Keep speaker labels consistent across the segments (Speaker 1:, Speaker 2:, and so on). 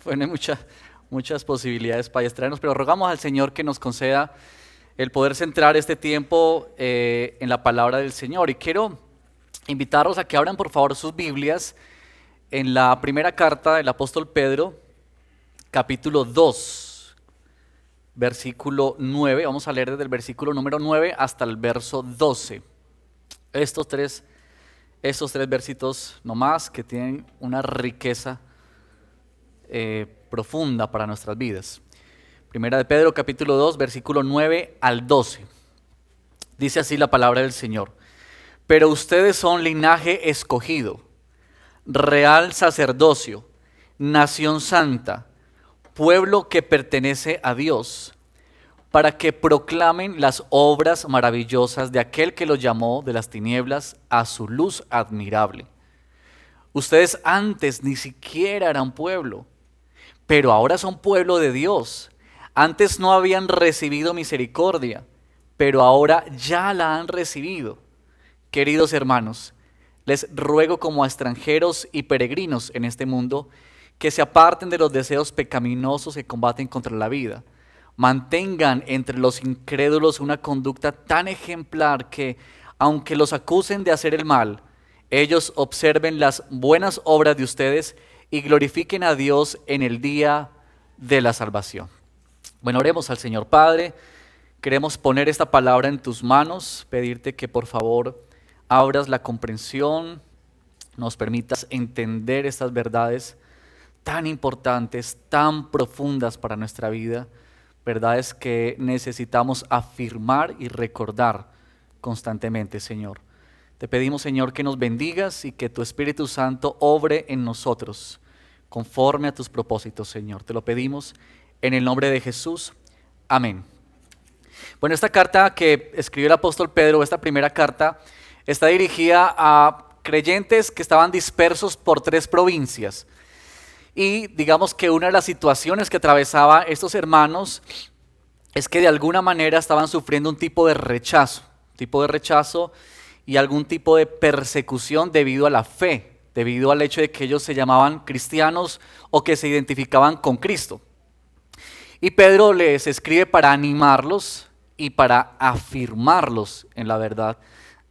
Speaker 1: Bueno, hay muchas posibilidades para distraernos, pero rogamos al Señor que nos conceda el poder centrar este tiempo en la palabra del Señor. Y quiero invitarlos a que abran por favor sus Biblias en la primera carta del apóstol Pedro, capítulo 2, versículo 9. Vamos a leer desde el versículo número 9 hasta el verso 12. Estos tres versitos nomás que tienen una riqueza profunda para nuestras vidas. Primera de Pedro, capítulo 2, versículo 9 al 12. Dice así la palabra del Señor. Pero ustedes son linaje escogido, real sacerdocio, nación santa, pueblo que pertenece a Dios, para que proclamen las obras maravillosas de aquel que los llamó de las tinieblas a su luz admirable. Ustedes antes ni siquiera eran pueblo, pero ahora son pueblo de Dios. Antes no habían recibido misericordia, pero ahora ya la han recibido. Queridos hermanos, les ruego como a extranjeros y peregrinos en este mundo, que se aparten de los deseos pecaminosos que combaten contra la vida. Mantengan entre los incrédulos una conducta tan ejemplar que, aunque los acusen de hacer el mal, ellos observen las buenas obras de ustedes y glorifiquen a Dios en el día de la salvación. Bueno, oremos al Señor. Padre, queremos poner esta palabra en tus manos, pedirte que por favor abras la comprensión, nos permitas entender estas verdades tan importantes, tan profundas para nuestra vida, verdades que necesitamos afirmar y recordar constantemente, Señor. Te pedimos, Señor, que nos bendigas y que tu Espíritu Santo obre en nosotros conforme a tus propósitos, Señor. Te lo pedimos en el nombre de Jesús. Amén. Bueno, esta carta que escribió el apóstol Pedro, esta primera carta, está dirigida a creyentes que estaban dispersos por 3 provincias. Y digamos que una de las situaciones que atravesaba estos hermanos es que de alguna manera estaban sufriendo un tipo de rechazo y algún tipo de persecución debido a la fe, debido al hecho de que ellos se llamaban cristianos o que se identificaban con Cristo. Y Pedro les escribe para animarlos y para afirmarlos en la verdad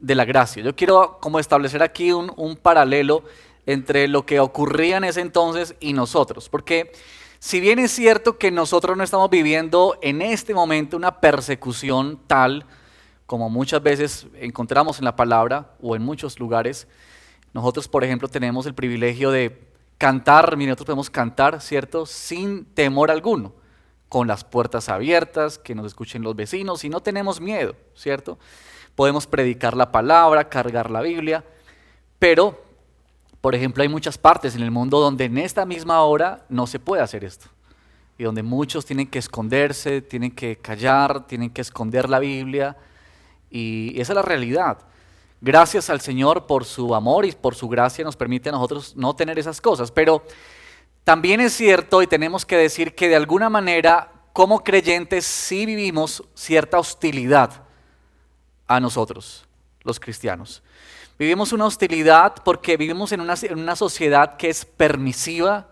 Speaker 1: de la gracia. Yo quiero como establecer aquí un paralelo entre lo que ocurría en ese entonces y nosotros, porque si bien es cierto que nosotros no estamos viviendo en este momento una persecución tal como muchas veces encontramos en la palabra o en muchos lugares, nosotros por ejemplo tenemos el privilegio de cantar, mire, nosotros podemos cantar, ¿cierto? Sin temor alguno, con las puertas abiertas, que nos escuchen los vecinos y no tenemos miedo, ¿cierto? Podemos predicar la palabra, cargar la Biblia, pero por ejemplo, hay muchas partes en el mundo donde en esta misma hora no se puede hacer esto. Y donde muchos tienen que esconderse, tienen que callar, tienen que esconder la Biblia. Y esa es la realidad. Gracias al Señor por su amor y por su gracia nos permite a nosotros no tener esas cosas. Pero también es cierto y tenemos que decir que de alguna manera como creyentes sí vivimos cierta hostilidad a nosotros, los cristianos. Vivimos una hostilidad porque vivimos en una sociedad que es permisiva,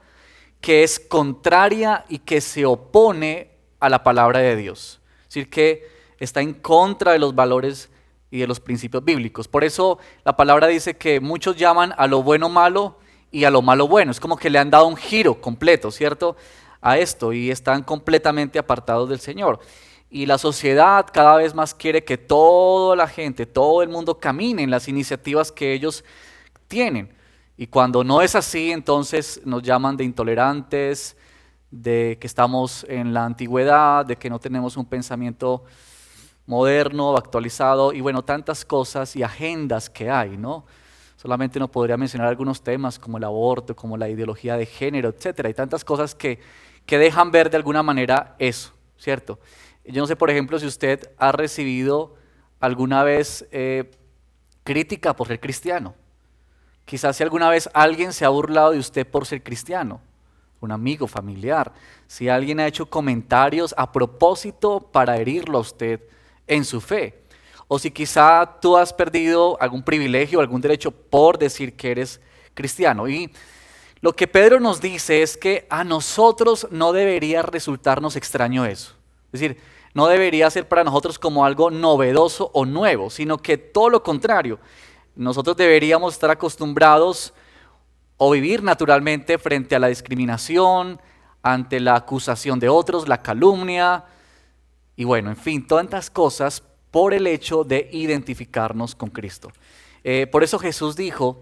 Speaker 1: que es contraria y que se opone a la palabra de Dios. Es decir, que está en contra de los valores y de los principios bíblicos. Por eso la palabra dice que muchos llaman a lo bueno malo y a lo malo bueno. Es como que le han dado un giro completo, ¿cierto?, a esto y están completamente apartados del Señor. Y la sociedad cada vez más quiere que toda la gente, todo el mundo camine en las iniciativas que ellos tienen. Y cuando no es así, entonces nos llaman de intolerantes, de que estamos en la antigüedad, de que no tenemos un pensamiento moderno, actualizado, y bueno, tantas cosas y agendas que hay, ¿no? Solamente uno podría mencionar algunos temas como el aborto, como la ideología de género, etcétera. Hay tantas cosas que dejan ver de alguna manera eso, ¿cierto? Yo no sé, por ejemplo, si usted ha recibido alguna vez crítica por ser cristiano. Quizás si alguna vez alguien se ha burlado de usted por ser cristiano, un amigo, familiar. Si alguien ha hecho comentarios a propósito para herirlo a usted en su fe. O si quizá tú has perdido algún privilegio, algún derecho por decir que eres cristiano. Y Lo que Pedro nos dice es que a nosotros no debería resultarnos extraño eso. Es decir, no debería ser para nosotros como algo novedoso o nuevo, sino que todo lo contrario. Nosotros deberíamos estar acostumbrados o vivir naturalmente frente a la discriminación, ante la acusación de otros, la calumnia, y bueno, en fin, tantas cosas por el hecho de identificarnos con Cristo. Por eso Jesús dijo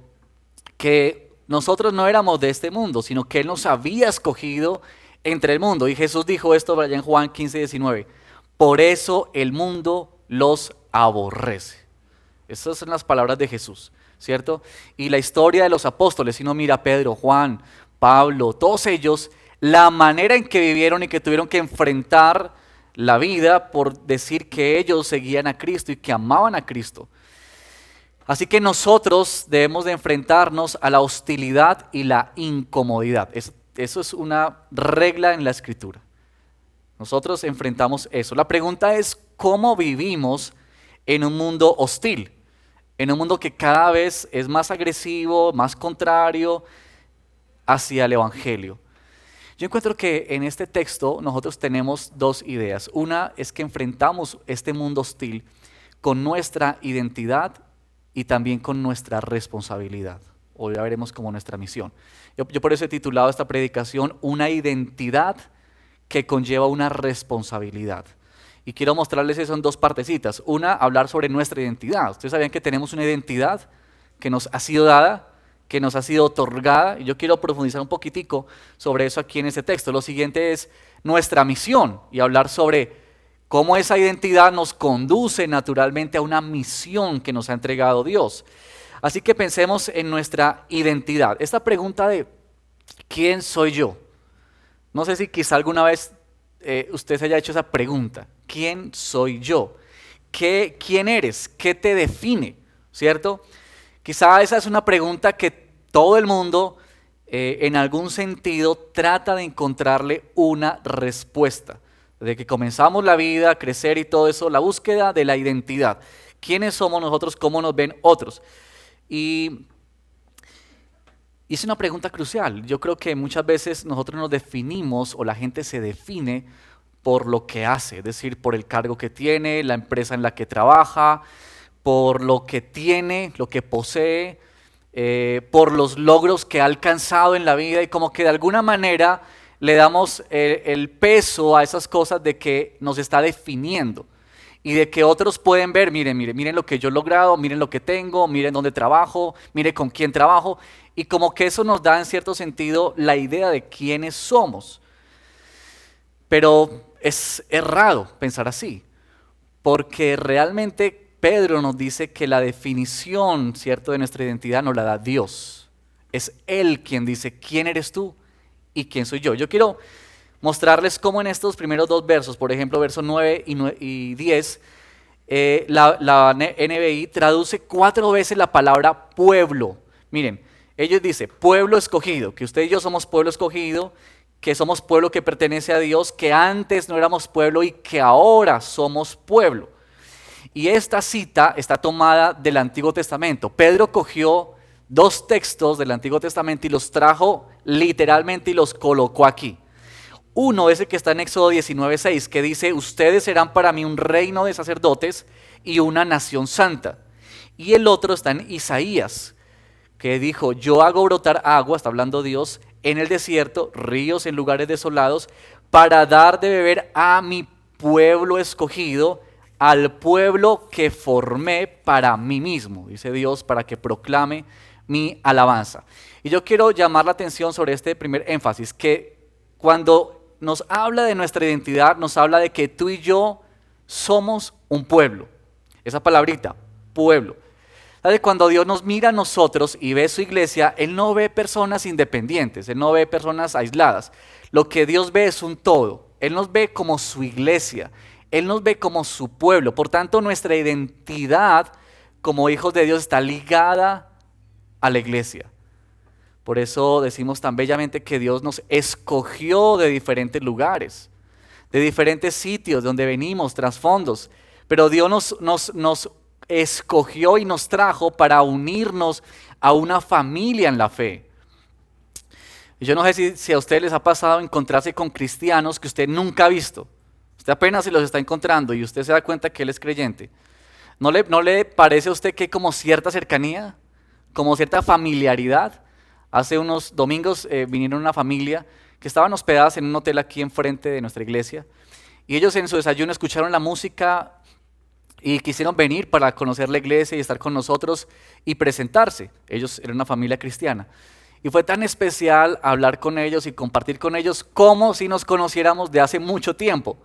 Speaker 1: que nosotros no éramos de este mundo, sino que Él nos había escogido entre el mundo. Y Jesús dijo esto allá en Juan 15:19. Por eso el mundo los aborrece. Esas son las palabras de Jesús, ¿cierto? Y la historia de los apóstoles, si uno mira a Pedro, Juan, Pablo, todos ellos, la manera en que vivieron y que tuvieron que enfrentar la vida por decir que ellos seguían a Cristo y que amaban a Cristo. Así que nosotros debemos de enfrentarnos a la hostilidad y la incomodidad. Eso es una regla en la Escritura. Nosotros enfrentamos eso. La pregunta es, ¿cómo vivimos en un mundo hostil? En un mundo que cada vez es más agresivo, más contrario hacia el Evangelio. Yo encuentro que en este texto nosotros tenemos dos ideas. Una es que enfrentamos este mundo hostil con nuestra identidad y también con nuestra responsabilidad. Hoy ya veremos como nuestra misión. Yo por eso he titulado esta predicación Una identidad que conlleva una responsabilidad. Y quiero mostrarles eso en dos partecitas. Una, hablar sobre nuestra identidad. Ustedes sabían que tenemos una identidad que nos ha sido dada, que nos ha sido otorgada, y yo quiero profundizar un poquitico sobre eso aquí en este texto. Lo siguiente es nuestra misión y hablar sobre cómo esa identidad nos conduce naturalmente a una misión que nos ha entregado Dios. Así que pensemos en nuestra identidad. Esta pregunta de ¿quién soy yo? No sé si quizá alguna vez usted se haya hecho esa pregunta. ¿Quién soy yo? ¿Quién eres? ¿Qué te define? ¿Cierto? Quizá esa es una pregunta que todo el mundo en algún sentido trata de encontrarle una respuesta. Desde que comenzamos la vida, a crecer y todo eso, la búsqueda de la identidad. ¿Quiénes somos nosotros? ¿Cómo nos ven otros? Y es una pregunta crucial. Yo creo que muchas veces nosotros nos definimos o la gente se define por lo que hace, es decir, por el cargo que tiene, la empresa en la que trabaja, por lo que tiene, lo que posee, por los logros que ha alcanzado en la vida y como que de alguna manera le damos el peso a esas cosas de que nos está definiendo y de que otros pueden ver, miren lo que yo he logrado, miren lo que tengo, miren dónde trabajo, miren con quién trabajo, y como que eso nos da en cierto sentido la idea de quiénes somos. Pero es errado pensar así, porque realmente Pedro nos dice que la definición, ¿cierto?, de nuestra identidad nos la da Dios. Es Él quien dice quién eres tú y quién soy yo. Yo quiero mostrarles cómo en estos primeros dos versos, por ejemplo, versos 9 y 10, la NBI traduce 4 veces la palabra pueblo. Miren, ellos dicen pueblo escogido, que usted y yo somos pueblo escogido, que somos pueblo que pertenece a Dios, que antes no éramos pueblo y que ahora somos pueblo. Y esta cita está tomada del Antiguo Testamento. Pedro cogió 2 textos del Antiguo Testamento y los trajo literalmente y los colocó aquí. Uno es el que está en Éxodo 19:6, que dice, ustedes serán para mí un reino de sacerdotes y una nación santa. Y el otro está en Isaías, que dijo, yo hago brotar agua, está hablando Dios, en el desierto, ríos en lugares desolados, para dar de beber a mi pueblo escogido, al pueblo que formé para mí mismo, dice Dios, para que proclame mi alabanza. Y yo quiero llamar la atención sobre este primer énfasis, que cuando nos habla de nuestra identidad, nos habla de que tú y yo somos un pueblo. Esa palabrita, pueblo. ¿Sabe? Cuando Dios nos mira a nosotros y ve su iglesia, Él no ve personas independientes, Él no ve personas aisladas. Lo que Dios ve es un todo. Él nos ve como su iglesia, Él nos ve como su pueblo. Por tanto, nuestra identidad como hijos de Dios está ligada a la iglesia. Por eso decimos tan bellamente que Dios nos escogió de diferentes lugares, de diferentes sitios de donde venimos, trasfondos. Pero Dios nos escogió y nos trajo para unirnos a una familia en la fe. Y yo no sé si a ustedes les ha pasado encontrarse con cristianos que usted nunca ha visto. Usted apenas se los está encontrando y usted se da cuenta que él es creyente. ¿No le parece a usted que hay como cierta cercanía, como cierta familiaridad? Hace unos domingos vinieron una familia que estaban hospedadas en un hotel aquí enfrente de nuestra iglesia y ellos en su desayuno escucharon la música y quisieron venir para conocer la iglesia y estar con nosotros y presentarse. Ellos eran una familia cristiana. Y fue tan especial hablar con ellos y compartir con ellos como si nos conociéramos de hace mucho tiempo.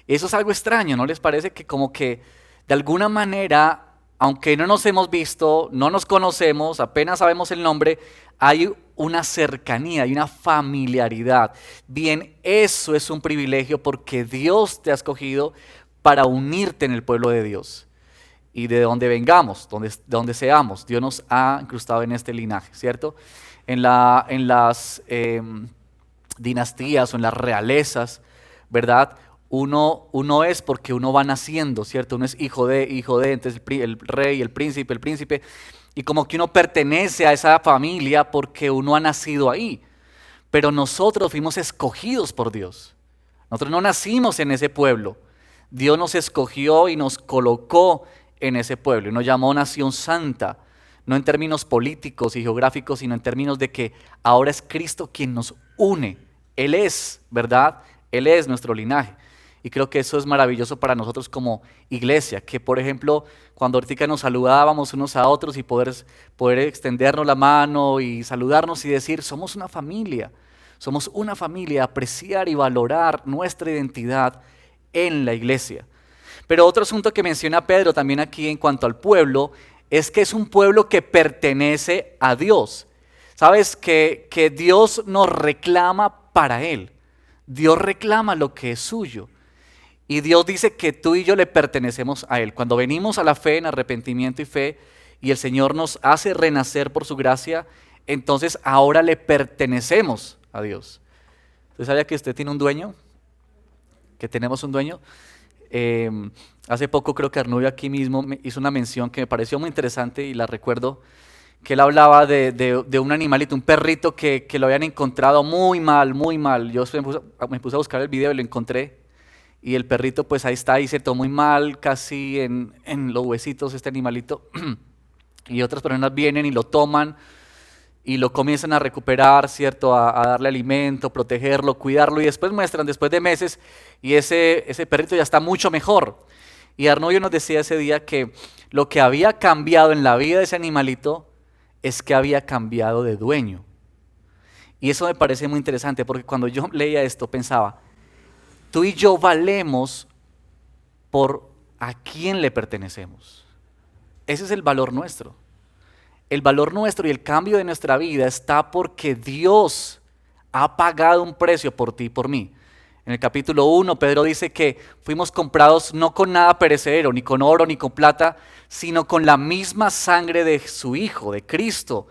Speaker 1: Eso es algo extraño, ¿no les parece? Que como que de alguna manera, aunque no nos hemos visto, no nos conocemos, apenas sabemos el nombre, hay una cercanía, hay una familiaridad. Bien, eso es un privilegio porque Dios te ha escogido para unirte en el pueblo de Dios. Y de donde vengamos, de donde seamos, Dios nos ha incrustado en este linaje, ¿cierto? En las dinastías o en las realezas, ¿verdad? Uno es porque uno va naciendo, ¿cierto? Uno es hijo de, entonces el rey, el príncipe, y como que uno pertenece a esa familia porque uno ha nacido ahí. Pero nosotros fuimos escogidos por Dios. Nosotros no nacimos en ese pueblo. Dios nos escogió y nos colocó en ese pueblo y nos llamó nación santa, no en términos políticos y geográficos, sino en términos de que ahora es Cristo quien nos une. Él es, ¿verdad? Él es nuestro linaje. Y creo que eso es maravilloso para nosotros como iglesia, que por ejemplo, cuando ahorita nos saludábamos unos a otros y poder extendernos la mano y saludarnos y decir, somos una familia, apreciar y valorar nuestra identidad en la iglesia. Pero otro asunto que menciona Pedro también aquí en cuanto al pueblo, es que es un pueblo que pertenece a Dios. ¿Sabes? Que Dios nos reclama para Él. Dios reclama lo que es suyo. Y Dios dice que tú y yo le pertenecemos a Él. Cuando venimos a la fe en arrepentimiento y fe, y el Señor nos hace renacer por su gracia, entonces ahora le pertenecemos a Dios. ¿Usted sabía que usted tiene un dueño? ¿Que tenemos un dueño? Hace poco creo que Arnulfo aquí mismo me hizo una mención que me pareció muy interesante y la recuerdo, que él hablaba de un animalito, un perrito que lo habían encontrado muy mal, muy mal. Yo me puse a buscar el video y lo encontré. Y el perrito pues ahí está, ahí cierto, muy mal, casi en los huesitos este animalito. Y otras personas vienen y lo toman y lo comienzan a recuperar, ¿cierto? A darle alimento, protegerlo, cuidarlo. Y después muestran, después de meses, y ese perrito ya está mucho mejor. Y Arnoldo nos decía ese día que lo que había cambiado en la vida de ese animalito es que había cambiado de dueño. Y eso me parece muy interesante porque cuando yo leía esto pensaba, tú y yo valemos por a quién le pertenecemos. Ese es el valor nuestro. El valor nuestro y el cambio de nuestra vida está porque Dios ha pagado un precio por ti y por mí. En el capítulo 1, Pedro dice que fuimos comprados no con nada perecedero, ni con oro, ni con plata, sino con la misma sangre de su Hijo, de Cristo.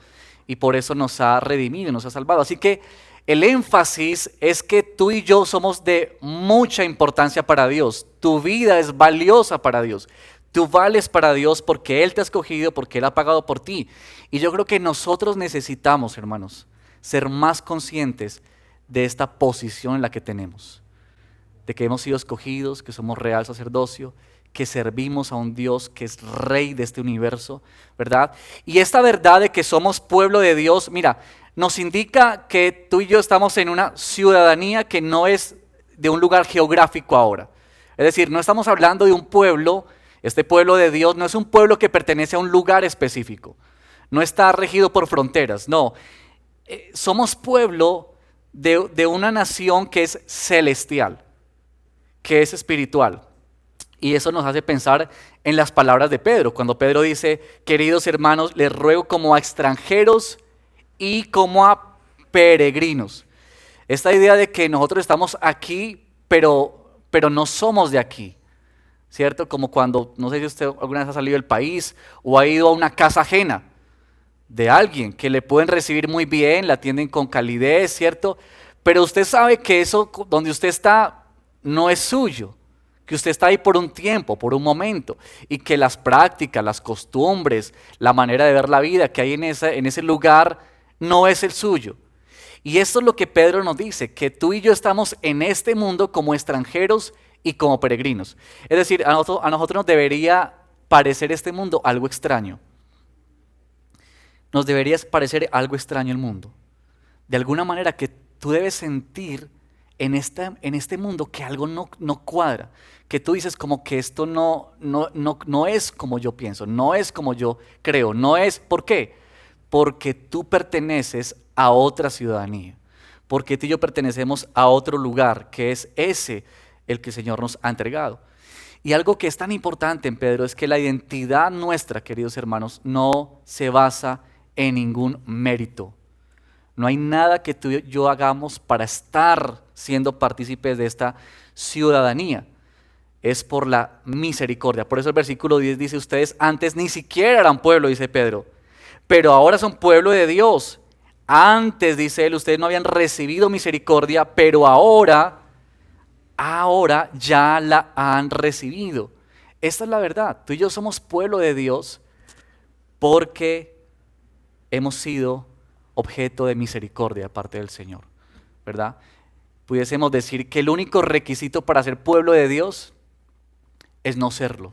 Speaker 1: Y por eso nos ha redimido, nos ha salvado. Así que el énfasis es que tú y yo somos de mucha importancia para Dios. Tu vida es valiosa para Dios. Tú vales para Dios porque Él te ha escogido, porque Él ha pagado por ti. Y yo creo que nosotros necesitamos, hermanos, ser más conscientes de esta posición en la que tenemos. De que hemos sido escogidos, que somos real sacerdocio, que servimos a un Dios que es Rey de este universo, ¿verdad? Y esta verdad de que somos pueblo de Dios, mira, nos indica que tú y yo estamos en una ciudadanía que no es de un lugar geográfico ahora. Es decir, no estamos hablando de un pueblo. Este pueblo de Dios no es un pueblo que pertenece a un lugar específico, no está regido por fronteras, no. Somos pueblo de una nación que es celestial, que es espiritual. Y eso nos hace pensar en las palabras de Pedro, cuando Pedro dice, queridos hermanos, les ruego como a extranjeros y como a peregrinos. Esta idea de que nosotros estamos aquí, pero no somos de aquí. ¿Cierto? Como cuando, no sé si usted alguna vez ha salido del país o ha ido a una casa ajena de alguien que le pueden recibir muy bien, la atienden con calidez, ¿cierto? Pero usted sabe que eso donde usted está no es suyo, que usted está ahí por un tiempo, por un momento, y que las prácticas, las costumbres, la manera de ver la vida que hay en ese lugar no es el suyo. Y esto es lo que Pedro nos dice, que tú y yo estamos en este mundo como extranjeros y como peregrinos. Es decir, a nosotros nos debería parecer este mundo algo extraño. Nos debería parecer algo extraño el mundo. De alguna manera que tú debes sentir en este mundo que algo no cuadra, que tú dices como que esto no es como yo pienso, no es como yo creo, no es, ¿por qué? Porque tú perteneces a otra ciudadanía, porque tú y yo pertenecemos a otro lugar, que es ese el que el Señor nos ha entregado. Y algo que es tan importante en Pedro es que la identidad nuestra, queridos hermanos, no se basa en ningún mérito. No hay nada que tú y yo hagamos para estar siendo partícipes de esta ciudadanía. Es por la misericordia. Por eso el versículo 10 dice, ustedes antes ni siquiera eran pueblo, dice Pedro, pero ahora son pueblo de Dios. Antes, dice él, ustedes no habían recibido misericordia, pero ahora ya la han recibido. Esta es la verdad. Tú y yo somos pueblo de Dios porque hemos sido objeto de misericordia de parte del Señor, ¿verdad? Pudiésemos decir que el único requisito para ser pueblo de Dios es no serlo.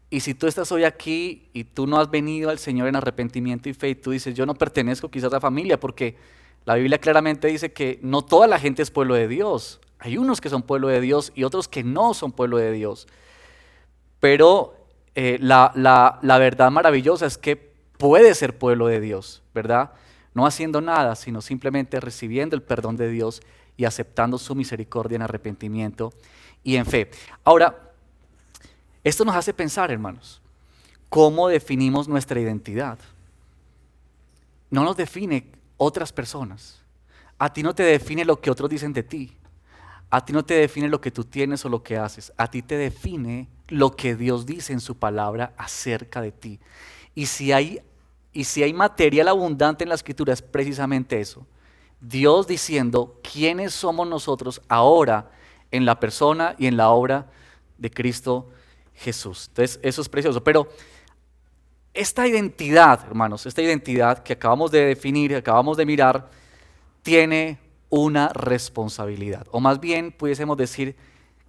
Speaker 1: Y si tú estás hoy aquí y tú no has venido al Señor en arrepentimiento y fe y tú dices, yo no pertenezco quizás a la familia, porque la Biblia claramente dice que no toda la gente es pueblo de Dios. Hay unos que son pueblo de Dios y otros que no son pueblo de Dios. Pero la verdad maravillosa es que puede ser pueblo de Dios, ¿verdad? No haciendo nada, sino simplemente recibiendo el perdón de Dios y aceptando su misericordia en arrepentimiento y en fe. Ahora, esto nos hace pensar, hermanos, cómo definimos nuestra identidad. No nos define otras personas. A ti no te define lo que otros dicen de ti. A ti no te define lo que tú tienes o lo que haces. A ti te define lo que Dios dice en su palabra acerca de ti. Y si hay material abundante en la Escritura es precisamente eso. Dios diciendo quiénes somos nosotros ahora en la persona y en la obra de Cristo Jesús. Entonces eso es precioso. Pero esta identidad, hermanos, esta identidad que acabamos de definir, que acabamos de mirar, tiene una responsabilidad. O más bien pudiésemos decir,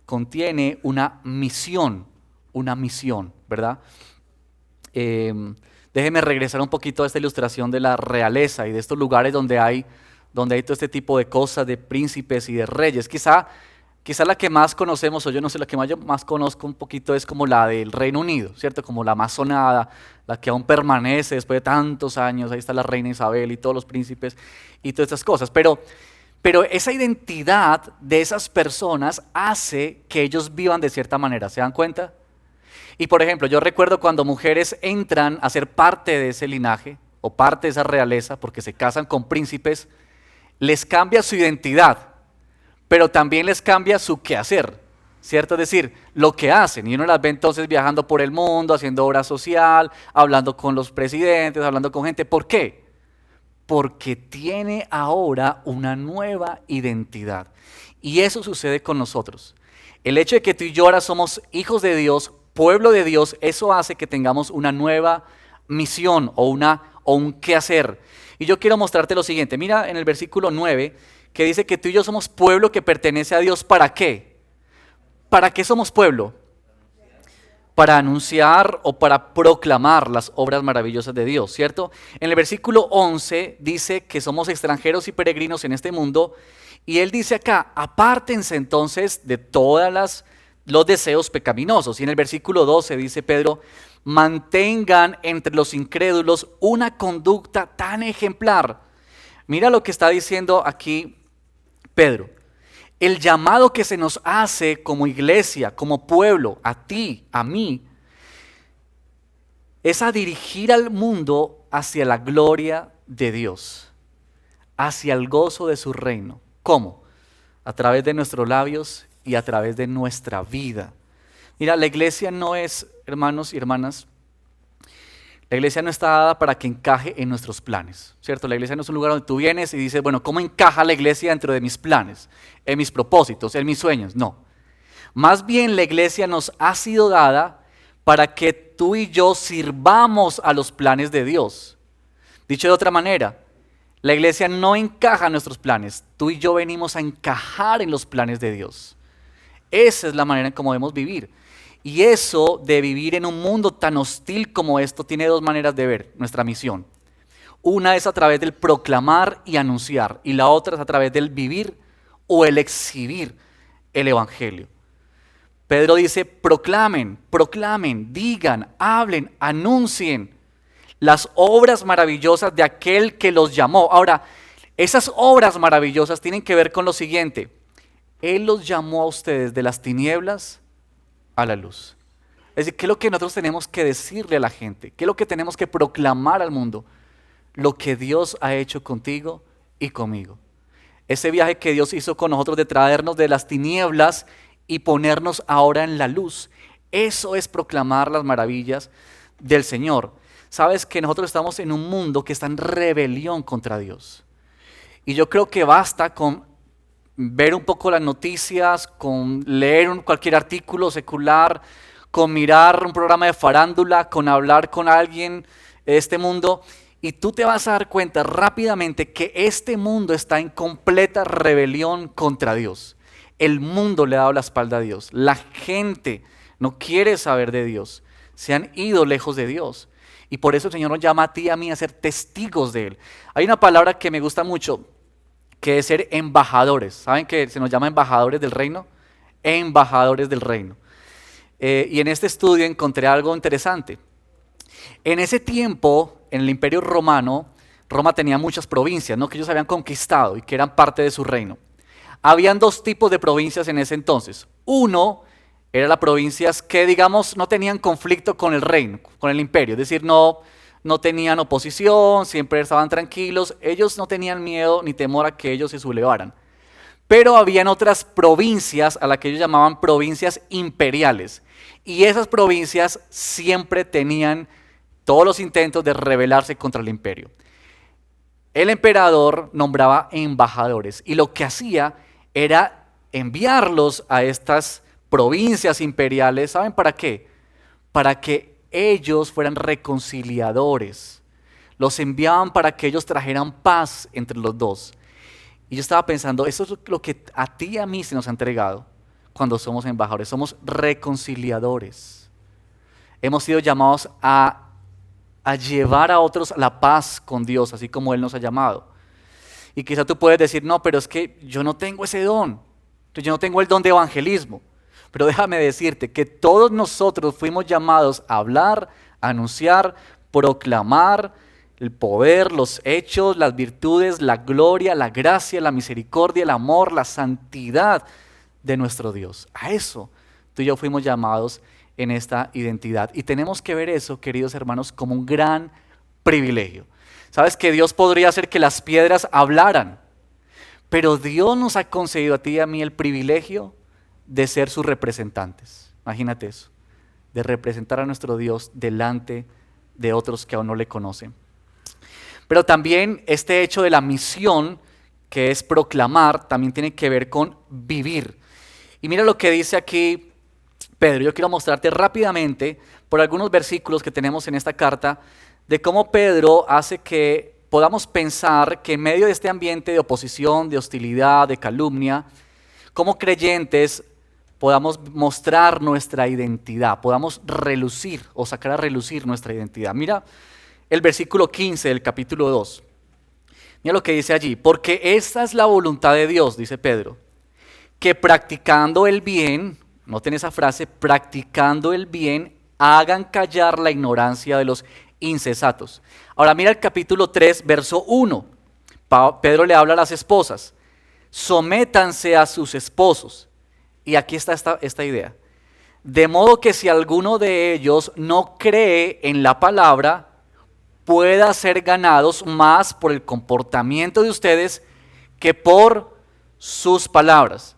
Speaker 1: contiene una misión, ¿verdad? Déjeme regresar un poquito a esta ilustración de la realeza y de estos lugares donde hay todo este tipo de cosas, de príncipes y de reyes. Quizá la que más conocemos, o yo no sé, la que yo más conozco un poquito es como la del Reino Unido, ¿cierto? Como la más sonada, la que aún permanece después de tantos años. Ahí está la reina Isabel y todos los príncipes y todas estas cosas. Pero esa identidad de esas personas hace que ellos vivan de cierta manera, ¿se dan cuenta? Y por ejemplo, yo recuerdo cuando mujeres entran a ser parte de ese linaje o parte de esa realeza porque se casan con príncipes, les cambia su identidad, pero también les cambia su quehacer, ¿cierto? Es decir, lo que hacen. Y uno las ve entonces viajando por el mundo, haciendo obra social, hablando con los presidentes, hablando con gente. ¿Por qué? Porque tiene ahora una nueva identidad. Y eso sucede con nosotros. El hecho de que tú y yo ahora somos hijos de Dios, pueblo de Dios, eso hace que tengamos una nueva misión o un quehacer. Y yo quiero mostrarte lo siguiente. Mira en el versículo 9 que dice que tú y yo somos pueblo que pertenece a Dios. ¿Para qué? ¿Para qué somos pueblo? Para anunciar o para proclamar las obras maravillosas de Dios, ¿cierto? En el versículo 11 dice que somos extranjeros y peregrinos en este mundo, y él dice acá, apártense entonces de todos los deseos pecaminosos. Y en el versículo 12 dice Pedro, mantengan entre los incrédulos una conducta tan ejemplar. Mira lo que está diciendo aquí Pedro. El llamado que se nos hace como iglesia, como pueblo, a ti, a mí, es a dirigir al mundo hacia la gloria de Dios, hacia el gozo de su reino. ¿Cómo? A través de nuestros labios y a través de nuestra vida. Mira, la iglesia no es, hermanos y hermanas, la iglesia no está dada para que encaje en nuestros planes, ¿cierto? La iglesia no es un lugar donde tú vienes y dices, bueno, ¿cómo encaja la iglesia dentro de mis planes, en mis propósitos, en mis sueños? No. Más bien la iglesia nos ha sido dada para que tú y yo sirvamos a los planes de Dios. Dicho de otra manera, La iglesia no encaja en nuestros planes. Tú y yo venimos a encajar en los planes de Dios. Esa es la manera en cómo debemos vivir. Y eso de vivir en un mundo tan hostil como esto tiene dos maneras de ver nuestra misión. Una es a través del proclamar y anunciar, y la otra es a través del vivir o el exhibir el evangelio. Pedro dice, proclamen, proclamen, digan, hablen, anuncien las obras maravillosas de aquel que los llamó. Ahora, esas obras maravillosas tienen que ver con lo siguiente. Él los llamó a ustedes de las tinieblas a la luz. Es decir, ¿qué es lo que nosotros tenemos que decirle a la gente? ¿Qué es lo que tenemos que proclamar al mundo? Lo que Dios ha hecho contigo y conmigo. Ese viaje que Dios hizo con nosotros de traernos de las tinieblas y ponernos ahora en la luz. Eso es proclamar las maravillas del Señor. Sabes que nosotros estamos en un mundo que está en rebelión contra Dios. Y yo creo que basta con ver un poco las noticias, con leer cualquier artículo secular, con mirar un programa de farándula, con hablar con alguien de este mundo, y tú te vas a dar cuenta rápidamente que este mundo está en completa rebelión contra Dios. El mundo le ha dado la espalda a Dios. La gente no quiere saber de Dios. Se han ido lejos de Dios. Y por eso el Señor nos llama a ti y a mí a ser testigos de Él. Hay una palabra que me gusta mucho, que es ser embajadores. ¿Saben que se nos llama embajadores del reino? Embajadores del reino. Y en este estudio encontré algo interesante. En ese tiempo, en el Imperio Romano, Roma tenía muchas provincias, ¿no?, que ellos habían conquistado y que eran parte de su reino. Habían dos tipos de provincias en ese entonces. Uno eran las provincias que, digamos, no tenían conflicto con el reino, con el imperio. Es decir, no tenían oposición, siempre estaban tranquilos. Ellos no tenían miedo ni temor a que ellos se sublevaran. Pero habían otras provincias a las que ellos llamaban provincias imperiales. Y esas provincias siempre tenían todos los intentos de rebelarse contra el imperio. El emperador nombraba embajadores y lo que hacía era enviarlos a estas provincias imperiales. ¿Saben para qué? Para que ellos fueran reconciliadores. Los enviaban para que ellos trajeran paz entre los dos. Y yo estaba pensando, eso es lo que a ti y a mí se nos ha entregado cuando somos embajadores. Somos reconciliadores. Hemos sido llamados a llevar a otros la paz con Dios, así como Él nos ha llamado. Y quizá tú puedes decir, no, pero es que yo no tengo ese don. Yo no tengo el don de evangelismo. Pero déjame decirte que todos nosotros fuimos llamados a hablar, a anunciar, proclamar el poder, los hechos, las virtudes, la gloria, la gracia, la misericordia, el amor, la santidad de nuestro Dios. A eso tú y yo fuimos llamados en esta identidad. Y tenemos que ver eso, queridos hermanos, como un gran privilegio. ¿Sabes que Dios podría hacer que las piedras hablaran? Pero Dios nos ha concedido a ti y a mí el privilegio de ser sus representantes. Imagínate eso, de representar a nuestro Dios delante de otros que aún no le conocen. Pero también este hecho de la misión, que es proclamar, también tiene que ver con vivir. Y mira lo que dice aquí Pedro. Yo quiero mostrarte rápidamente por algunos versículos que tenemos en esta carta de cómo Pedro hace que podamos pensar que en medio de este ambiente de oposición, de hostilidad, de calumnia, como creyentes podamos mostrar nuestra identidad, podamos relucir o sacar a relucir nuestra identidad. Mira el versículo 15 del capítulo 2. Mira lo que dice allí. Porque esta es la voluntad de Dios, dice Pedro, que practicando el bien, noten esa frase, practicando el bien, hagan callar la ignorancia de los insensatos. Ahora mira el capítulo 3, verso 1. Pedro le habla a las esposas. Sométanse a sus esposos. Y aquí está esta idea. De modo que si alguno de ellos no cree en la palabra, pueda ser ganados más por el comportamiento de ustedes que por sus palabras.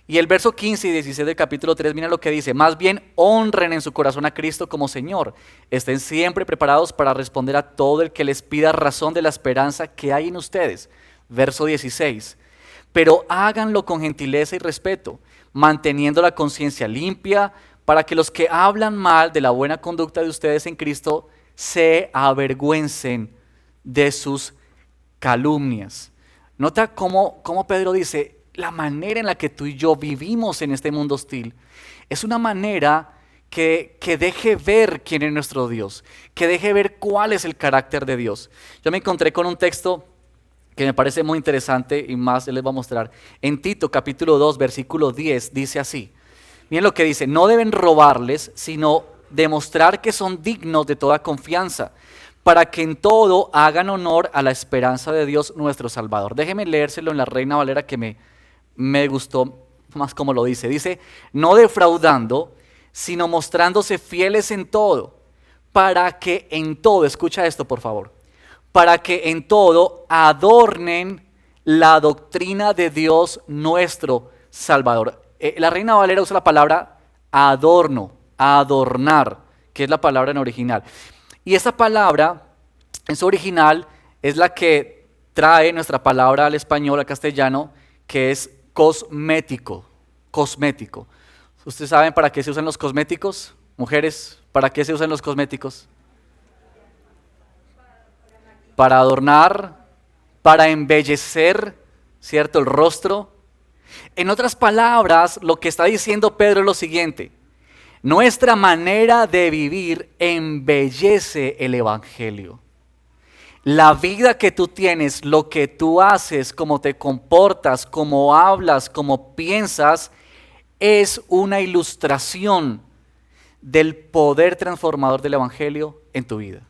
Speaker 1: Y el verso 15 y 16 del capítulo 3, mira lo que dice. Más bien honren en su corazón a Cristo como Señor. Estén siempre preparados para responder a todo el que les pida razón de la esperanza que hay en ustedes. Verso 16. Pero háganlo con gentileza y respeto, manteniendo la conciencia limpia, para que los que hablan mal de la buena conducta de ustedes en Cristo se avergüencen de sus calumnias. Nota cómo Pedro dice, la manera en la que tú y yo vivimos en este mundo hostil es una manera que deje ver quién es nuestro Dios, que deje ver cuál es el carácter de Dios. Yo me encontré con un texto que me parece muy interesante y más les voy a mostrar. En Tito capítulo 2 versículo 10 dice así, miren lo que dice, no deben robarles, sino demostrar que son dignos de toda confianza, para que en todo hagan honor a la esperanza de Dios nuestro Salvador. Déjeme leérselo en la Reina Valera que me gustó más como lo dice. Dice, no defraudando, sino mostrándose fieles en todo, para que en todo, escucha esto por favor, para que en todo adornen la doctrina de Dios nuestro Salvador. La Reina Valera usa la palabra adorno, adornar, que es la palabra en original. Y esa palabra, en su original, es la que trae nuestra palabra al español, al castellano, que es cosmético, cosmético. ¿Ustedes saben para qué se usan los cosméticos? Mujeres, ¿para qué se usan los cosméticos? Para adornar, para embellecer, ¿cierto? El rostro. En otras palabras, lo que está diciendo Pedro es lo siguiente. Nuestra manera de vivir embellece el Evangelio. La vida que tú tienes, lo que tú haces, cómo te comportas, cómo hablas, cómo piensas, es una ilustración del poder transformador del Evangelio en tu vida.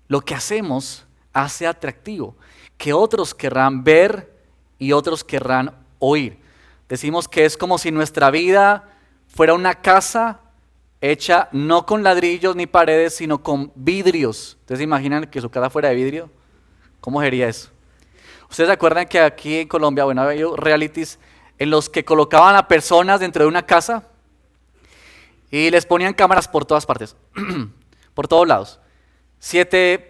Speaker 1: Lo que hacemos hace atractivo, que otros querrán ver y otros querrán oír. Decimos que es como si nuestra vida fuera una casa hecha no con ladrillos ni paredes, sino con vidrios. ¿Ustedes se imaginan que su casa fuera de vidrio? ¿Cómo sería eso? ¿Ustedes se acuerdan que aquí en Colombia, bueno, había realities en los que colocaban a personas dentro de una casa y les ponían cámaras por todas partes, por todos lados?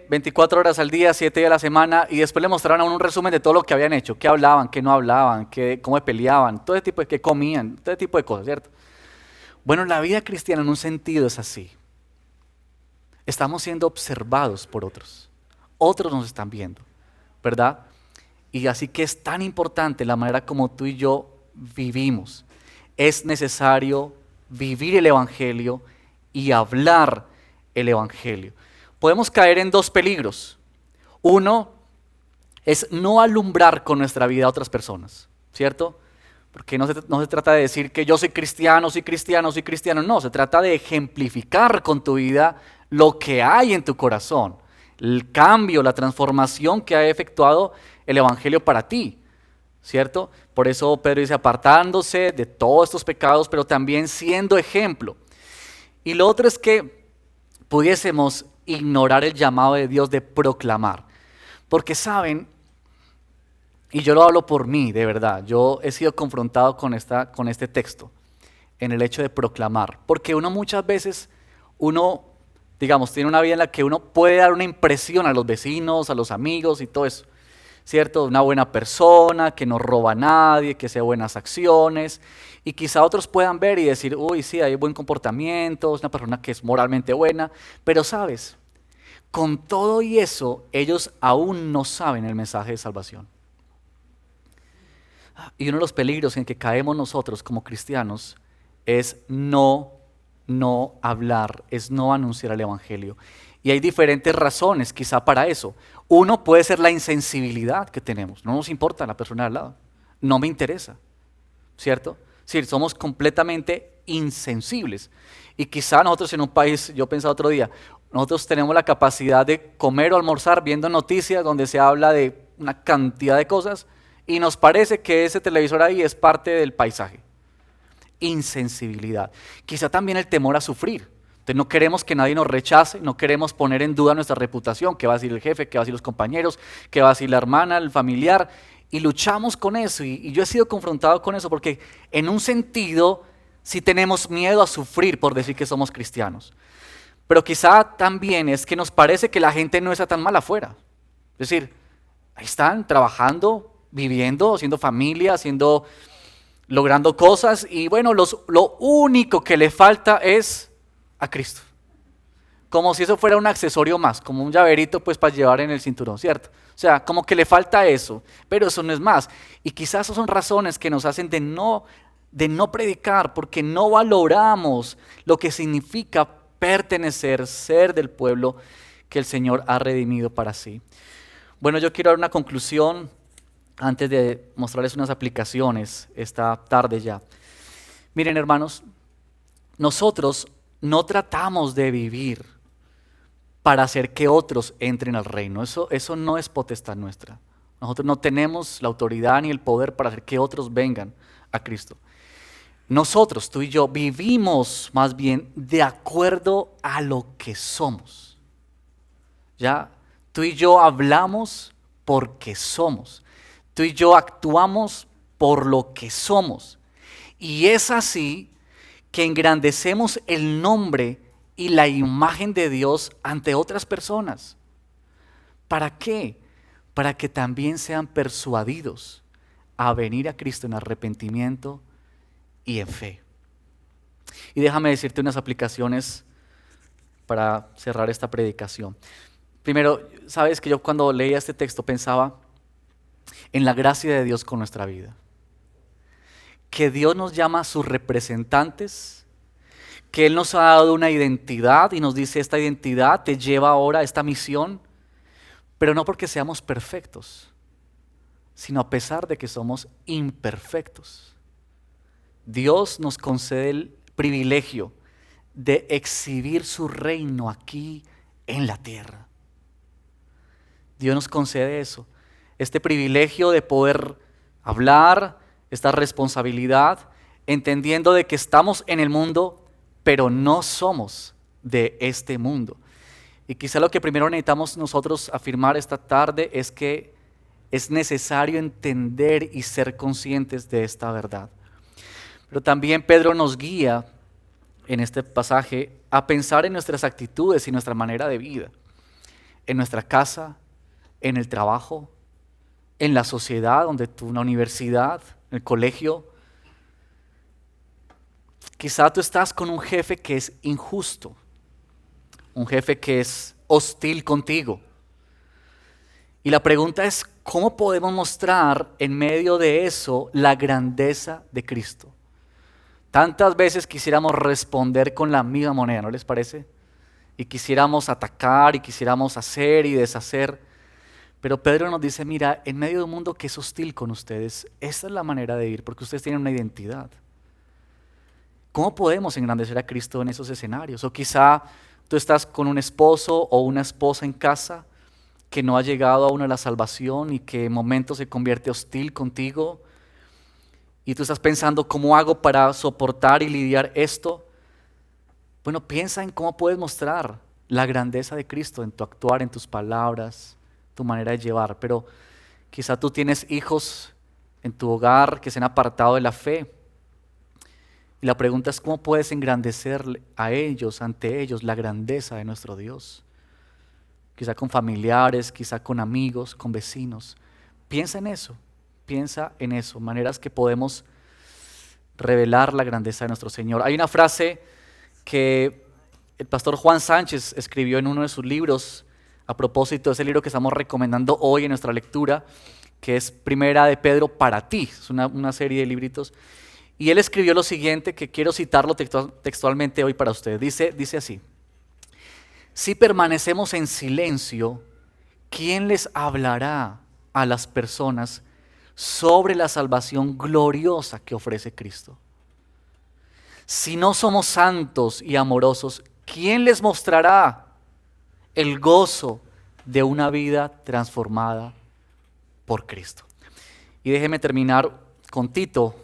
Speaker 1: 24 horas al día, 7 días a la semana, y después le mostraron a uno un resumen de todo lo que habían hecho, qué hablaban, qué no hablaban, cómo peleaban, todo ese tipo de qué comían, todo ese tipo de cosas, ¿cierto? Bueno, la vida cristiana en un sentido es así. Estamos siendo observados por otros. Otros nos están viendo, ¿verdad? Y así que es tan importante la manera como tú y yo vivimos. Es necesario vivir el Evangelio y hablar el Evangelio. Podemos caer en dos peligros. Uno es no alumbrar con nuestra vida a otras personas, ¿cierto? Porque no se trata de decir que yo soy cristiano, soy cristiano, soy cristiano. No, se trata de ejemplificar con tu vida lo que hay en tu corazón. El cambio, la transformación que ha efectuado el Evangelio para ti, ¿cierto? Por eso Pedro dice apartándose de todos estos pecados, pero también siendo ejemplo. Y lo otro es que pudiésemos ignorar el llamado de Dios de proclamar. Porque saben, y yo lo hablo por mí, de verdad, yo he sido confrontado con este texto, en el hecho de proclamar. Porque uno muchas veces, digamos, tiene una vida en la que uno puede dar una impresión a los vecinos, a los amigos y todo eso, ¿cierto? Una buena persona, que no roba a nadie, que hace buenas acciones. Y quizá otros puedan ver y decir, uy, sí, hay buen comportamiento, es una persona que es moralmente buena. Pero sabes, con todo y eso, ellos aún no saben el mensaje de salvación. Y uno de los peligros en que caemos nosotros como cristianos es no hablar, es no anunciar el Evangelio. Y hay diferentes razones quizá para eso. Uno puede ser la insensibilidad que tenemos. No nos importa la persona de al lado. No me interesa, ¿cierto? Sí, somos completamente insensibles. Y quizá nosotros en un país, yo pensaba otro día, nosotros tenemos la capacidad de comer o almorzar viendo noticias donde se habla de una cantidad de cosas y nos parece que ese televisor ahí es parte del paisaje. Insensibilidad. Quizá también el temor a sufrir. Entonces no queremos que nadie nos rechace, no queremos poner en duda nuestra reputación, qué va a decir el jefe, qué va a decir los compañeros, qué va a decir la hermana, el familiar, y luchamos con eso. Y yo he sido confrontado con eso porque en un sentido sí tenemos miedo a sufrir por decir que somos cristianos. Pero quizá también es que nos parece que la gente no está tan mal afuera. Es decir, ahí están trabajando, viviendo, haciendo familia, logrando cosas y bueno, lo único que le falta es a Cristo. como si eso fuera un accesorio más, como un llaverito pues para llevar en el cinturón, ¿cierto? O sea, como que le falta eso, pero eso no es más. Y quizás esas son razones que nos hacen de no predicar, porque no valoramos lo que significa pertenecer, ser del pueblo que el Señor ha redimido para sí. Bueno, yo quiero dar una conclusión antes de mostrarles unas aplicaciones esta tarde ya. Miren, hermanos, nosotros no tratamos de vivir para hacer que otros entren al reino. Eso no es potestad nuestra. Nosotros no tenemos la autoridad ni el poder para hacer que otros vengan a Cristo. Nosotros, tú y yo, vivimos más bien de acuerdo a lo que somos. ¿Ya? Tú y yo hablamos porque somos. Tú y yo actuamos por lo que somos. Y es así que engrandecemos el nombre y la imagen de Dios ante otras personas. ¿Para qué? Para que también sean persuadidos a venir a Cristo en arrepentimiento y en fe. Y déjame decirte unas aplicaciones para cerrar esta predicación. Primero, sabes que yo cuando leía este texto pensaba en la gracia de Dios con nuestra vida. Que Dios nos llama a sus representantes, que Él nos ha dado una identidad y nos dice esta identidad te lleva ahora a esta misión, pero no porque seamos perfectos, sino a pesar de que somos imperfectos. Dios nos concede el privilegio de exhibir su reino aquí en la tierra. Dios nos concede eso, este privilegio de poder hablar, esta responsabilidad, entendiendo de que estamos en el mundo, pero no somos de este mundo. Y quizá lo que primero necesitamos nosotros afirmar esta tarde es que es necesario entender y ser conscientes de esta verdad. Pero también Pedro nos guía en este pasaje a pensar en nuestras actitudes y nuestra manera de vida, en nuestra casa, en el trabajo, en la sociedad, en la universidad, en el colegio. Quizá tú estás con un jefe que es injusto, un jefe que es hostil contigo. Y la pregunta es, ¿cómo podemos mostrar en medio de eso la grandeza de Cristo? Tantas veces quisiéramos responder con la misma moneda, ¿no les parece? Y quisiéramos atacar y quisiéramos hacer y deshacer. Pero Pedro nos dice, mira, en medio de un mundo que es hostil con ustedes, esta es la manera de ir, porque ustedes tienen una identidad. ¿Cómo podemos engrandecer a Cristo en esos escenarios? O quizá tú estás con un esposo o una esposa en casa que no ha llegado aún a la salvación y que en momentos se convierte hostil contigo. Y tú estás pensando, ¿cómo hago para soportar y lidiar esto? Bueno, piensa en cómo puedes mostrar la grandeza de Cristo en tu actuar, en tus palabras, tu manera de llevar. Pero quizá tú tienes hijos en tu hogar que se han apartado de la fe. Y la pregunta es, ¿cómo puedes engrandecer a ellos, ante ellos, la grandeza de nuestro Dios? Quizá con familiares, quizá con amigos, con vecinos. Piensa en eso, maneras que podemos revelar la grandeza de nuestro Señor. Hay una frase que el pastor Juan Sánchez escribió en uno de sus libros a propósito de ese libro que estamos recomendando hoy en nuestra lectura, que es Primera de Pedro para ti, es una serie de libritos. Y él escribió lo siguiente, que quiero citarlo textualmente hoy para ustedes. Dice así: si permanecemos en silencio, ¿quién les hablará a las personas sobre la salvación gloriosa que ofrece Cristo? Si no somos santos y amorosos, ¿quién les mostrará el gozo de una vida transformada por Cristo? Y déjeme terminar con Tito,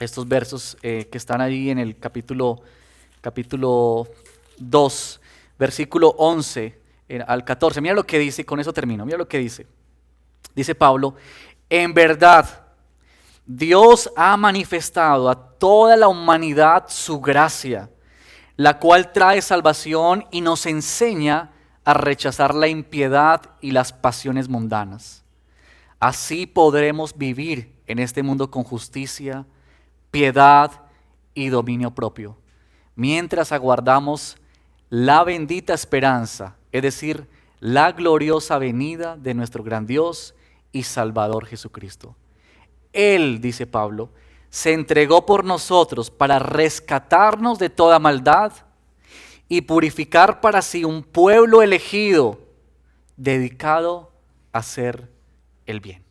Speaker 1: estos versos que están ahí en el capítulo 2, versículo 11 al 14. Mira lo que dice, y con eso termino. Mira lo que dice. Dice Pablo, en verdad, Dios ha manifestado a toda la humanidad su gracia, la cual trae salvación y nos enseña a rechazar la impiedad y las pasiones mundanas. Así podremos vivir en este mundo con justicia, piedad y dominio propio, mientras aguardamos la bendita esperanza, es decir, la gloriosa venida de nuestro gran Dios y Salvador Jesucristo. Él, dice Pablo, se entregó por nosotros para rescatarnos de toda maldad y purificar para sí un pueblo elegido, dedicado a hacer el bien.